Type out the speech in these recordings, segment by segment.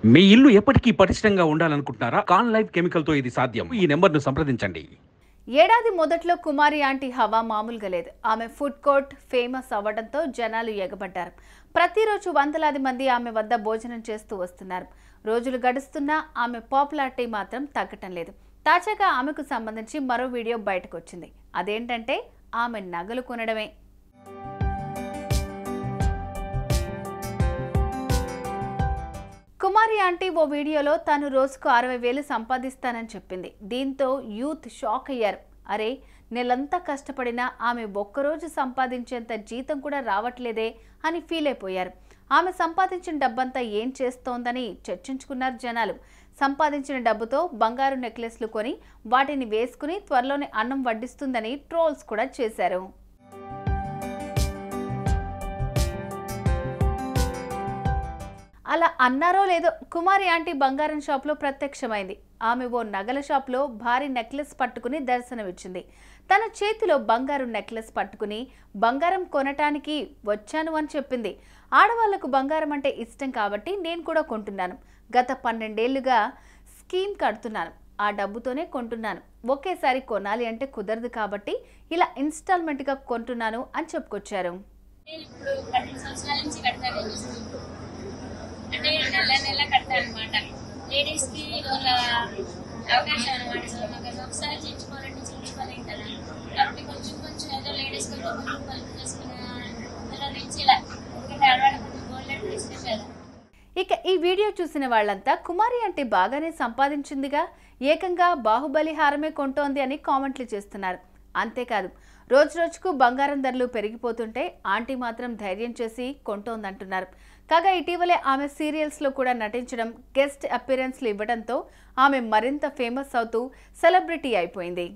మీ ఇల్లు ఎప్పటికీ పటిష్టంగా ఉండాలనుకుంటున్నారా? కాన్ లైఫ్ కెమికల్‌తో ఇది సాధ్యం. ఈ నంబర్‌ను సంప్రదించండి. ఏడాది మొదట్లో కుమారి ఆంటీ హవా మామూలుగా లేదు. ఆమె ఫుడ్ కోర్ట్ ఫేమస్ అవ్వడంతో జనాలు ఎగబడ్డారు. ప్రతిరోజు వందలాది మంది ఆమె వద్ద భోజనం చేస్తూ వస్తున్నారు. రోజులు గడుస్తున్నా ఆమె పాపులారిటీ మాత్రం తగ్గటం లేదు. తాజాగా ఆమెకు సంబంధించి మరో వీడియో బయటకు వచ్చింది. అదేంటంటే ఆమె నగలు కొనడమే. కుమారి ఆంటీ ఓ వీడియోలో తాను రోజుకు 60,000 సంపాదిస్తానని చెప్పింది. దీంతో యూత్ షాక్ అయ్యారు. అరే, నెలంతా కష్టపడినా ఆమె ఒక్కరోజు సంపాదించేంత జీతం కూడా రావట్లేదే అని ఫీల్ అయిపోయారు. ఆమె సంపాదించిన డబ్బంతా ఏం చేస్తోందని చర్చించుకున్నారు జనాలు. సంపాదించిన డబ్బుతో బంగారు నెక్లెస్లు కొని వాటిని వేసుకుని త్వరలోనే అన్నం వడ్డిస్తుందని ట్రోల్స్ కూడా చేశారు. అలా అన్నారో లేదో, కుమారి ఆంటీ బంగారం షాప్లో ప్రత్యక్షమైంది. ఆమె ఓ నగల షాప్లో భారీ నెక్లెస్ పట్టుకుని దర్శనమిచ్చింది. తన చేతిలో బంగారు నెక్లెస్ పట్టుకుని బంగారం కొనటానికి వచ్చాను అని చెప్పింది. ఆడవాళ్లకు బంగారం అంటే ఇష్టం కాబట్టి నేను కూడా కొంటున్నాను. గత 12 ఏళ్లుగా స్కీమ్ కడుతున్నాను. ఆ డబ్బుతోనే కొంటున్నాను. ఒకేసారి కొనాలి అంటే కుదరదు కాబట్టి ఇలా ఇన్స్టాల్మెంట్గా కొంటున్నాను అని చెప్పుకొచ్చారు. అంటే నెల నెల కడతాను అనమాట. లేడీస్ కి వాళ్ళ అవకాశం అనమాట. సో నాకు ఒకసారి చేయించుకోవాలంటే చేయించుకోలేం కదా. కాబట్టి కొంచెం కొంచెం ఏదో లేడీస్ కొంచెం కొంచెం పలుకు చేసుకున్న నుంచి ఇలా ఎందుకంటే ఆడవాళ్ళ కొంచెం గోల్డెన్ ఇష్టం కదా. ఇక ఈ వీడియో చూసిన వాళ్ళంతా కుమారి అంటే బాగానే సంపాదించిందిగా, ఏకంగా బాహుబలి హారమే కొంటోంది అని కామెంట్లు చేస్తున్నారు. అంతేకాదు, రోజు రోజుకు బంగారం ధరలు పెరిగిపోతుంటే ఆంటీ మాత్రం ధైర్యం చేసి కొంటోందంటున్నారు. కాగా ఇటీవలే ఆమె సీరియల్స్లో కూడా నటించడం, గెస్ట్ అపిరెన్స్లు ఇవ్వడంతో ఆమె మరింత ఫేమస్ అవుతూ సెలబ్రిటీ అయిపోయింది.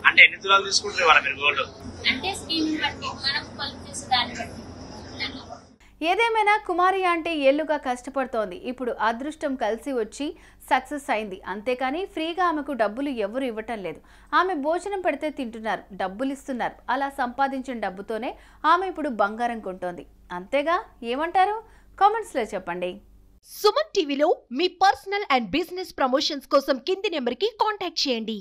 అంటే ఎన్ని తులాలు తీసుకుంటారు ఇవాళ మీరు గోల్డ్? అంటే స్కీమ్ బట్టి మనం కొలుపు చేసే దాన్ని బట్టి. ఏదేమైనా కుమారి ఆంటీ ఏళ్లుగా కష్టపడుతోంది. ఇప్పుడు అదృష్టం కలిసి వచ్చి సక్సెస్ అయింది. అంతేకాని ఫ్రీగా ఆమెకు డబ్బులు ఎవరు ఇవ్వటం లేదు. ఆమె భోజనం పెడితే తింటున్నారు, డబ్బులు ఇస్తున్నారు. అలా సంపాదించిన డబ్బుతోనే ఆమె ఇప్పుడు బంగారం కొంటోంది. అంతేగా, ఏమంటారు? కామెంట్స్లో చెప్పండి. సుమన్ టీవీలో మీ పర్సనల్ అండ్ బిజినెస్ ప్రమోషన్స్ కోసం కింది నెంబర్కి కాంటాక్ట్ చేయండి.